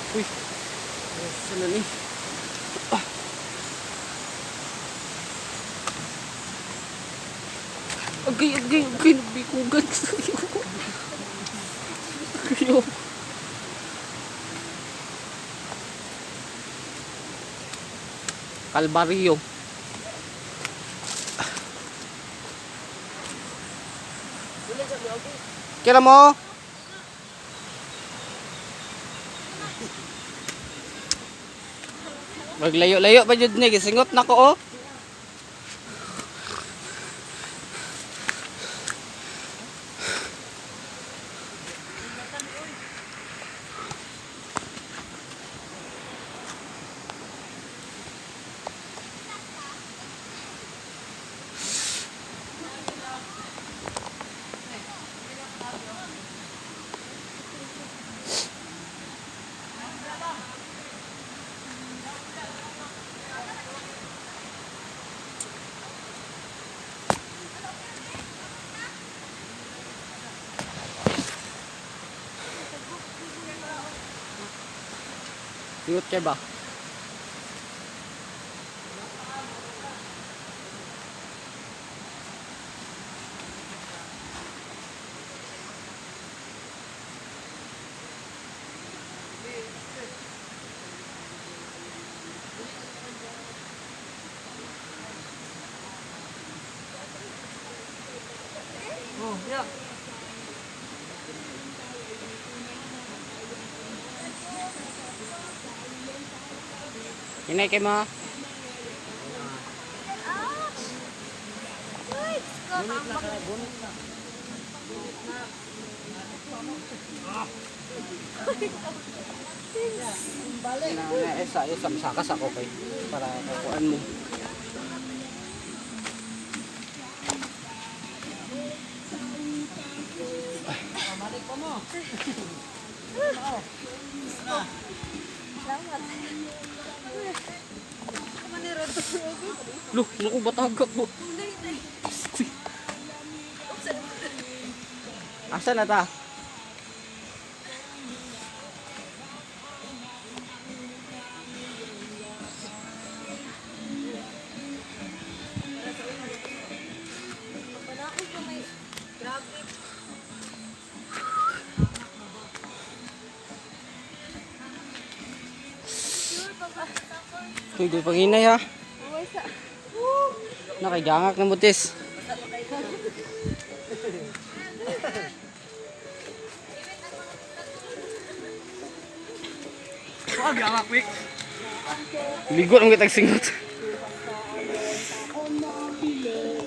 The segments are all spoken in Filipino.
Uy, saan na ni? Ah, agay, nagbikugan sa'yo. Ayaw. Kalbaryo. Kira mo? Maglayo-layo pa jud ni, gisingot na ko oh. Singot kay ba? Oh, yeah. Hinay kay mo. Bunit na ka, bunit na. Isa masakas ako kay para kukuan mo. Pamalik pa mo. Salamat. Maniro to. Loh, naku batagak mo. Asa na ta? Panakot ko may grabe. Sure pa ba? Uy, di panginay ha. Uway sa. Nakigangak ng butis. Wag ang quick. Ligot ang kitag singot.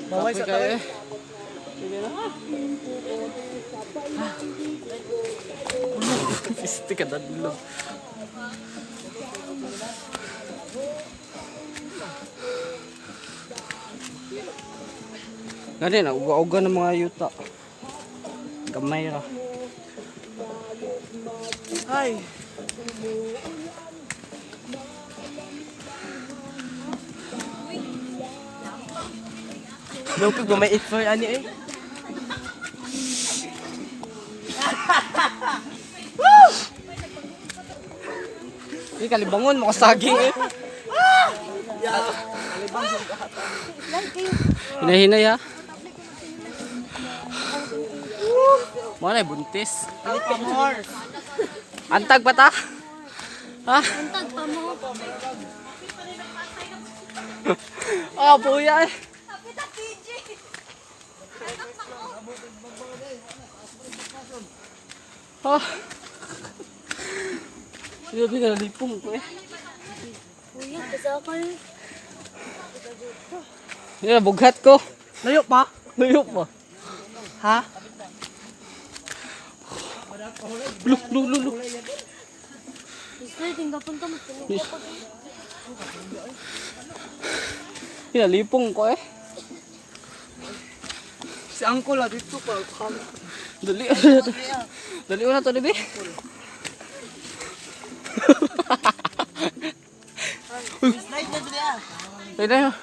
Baway sa Kape tayo. kayo. Sige na. Pisti ka dadlo. Gani na, uga-uga ng mga yuta. Gamay ra. Ay. Lupig ba may eat for ani eh? Ay, kalibangon, makasaging eh. Hinahinay ha. Mga na, buntis. Eat pa more. Antag ba ta? Ha? Antag pa mo. Ah, buya eh. Kapit ang PJ. Ah. Sinabi na nalipong ko eh. Kuya, kasakal. Yan, bughat ko. Layo pa. Layo pa. Ha? Look. Gusto yung tinggapunta mo. Yan, lipong ko eh. Si Uncle ah dito pa. Dali na to. Dali na to, Dibi. Slide na dito ah. Pwede na.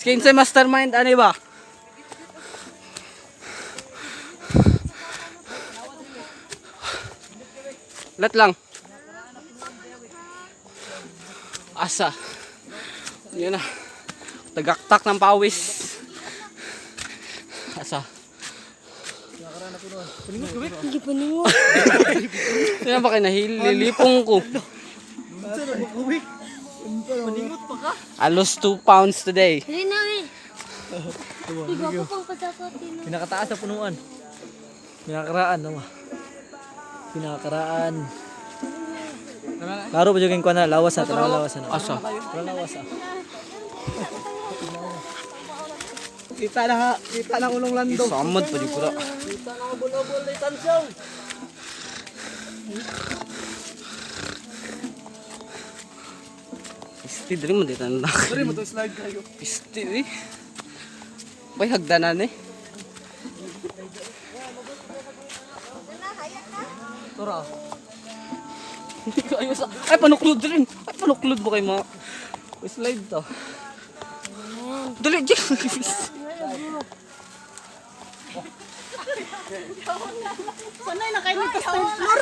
Kinsay mastermind, ano ba? Lat lang. Asa. Yun na. Tagaktak ng pawis. Asa. Hindi pa ningo. Yan ba kayo nahililipong ko? Maningot pa ka? I lost 2 pounds today. Dali na eh. Iba ko pang pasakatin. Pinakataas sa punuan. Pinakaraan naman. Pinakaraan. Laro pa jugin ko na lawas na lawas na. Asa. Lawas na. Kita na ulong landong. Isamad pa di ko na. Kita na bulabol ni Tansong. Pisti diri mo dito na. Sorry mo to slide kayo. Pisti eh. Bay hagdanan eh. Tora. Hindi ko ayos. Ay panuklod rin. Ay panuklod mo kay mga. Slide to. Dali, Jack. Sanay na kayo nagka-stand floor.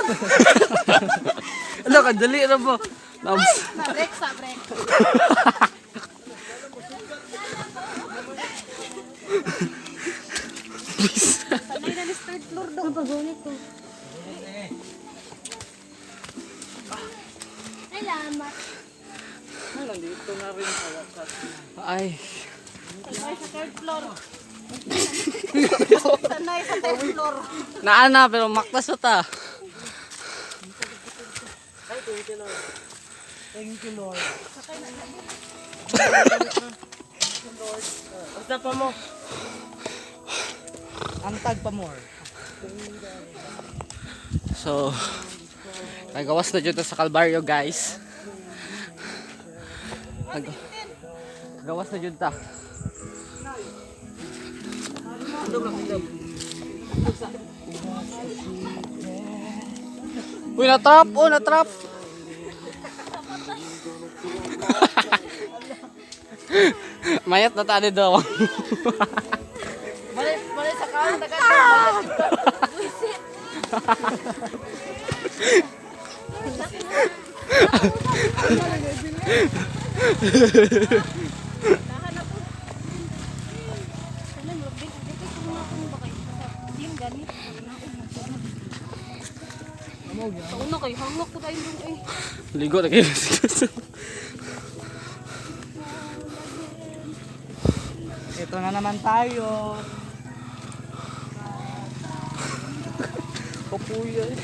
Ano ka, dali na po. Break sa break. Sanay na ni third floor daw. Napagunit ko. Ay, lamat. Nandito na rin sa wakas. Ay. Sanay sa third floor. Sanay sa third floor. Naana, pero maktas ta. Thank you, Lord. Basta pa mo. Antag pa more. So, nagawas na dito sa Calvario, guys. Nagawas na dito ta. Uy, na-trap! Oh, na-trap! Mayat na tali daw. Balik sa kanan, tagal. Buisit. Una kayo, hangak ko tayo doon eh. Ligo na kayo. Ito na naman tayo. Kapuya eh.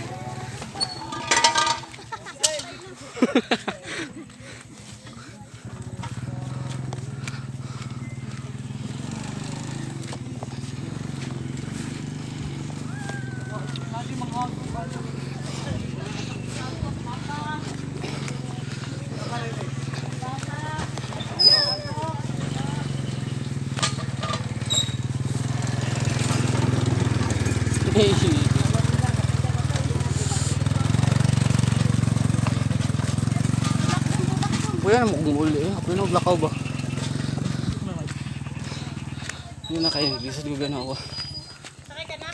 Kuya na mag-umuli eh. Ako na maglakaw ba? Yun na kayo. Gisod ko gano'n ako. Sakay ka na.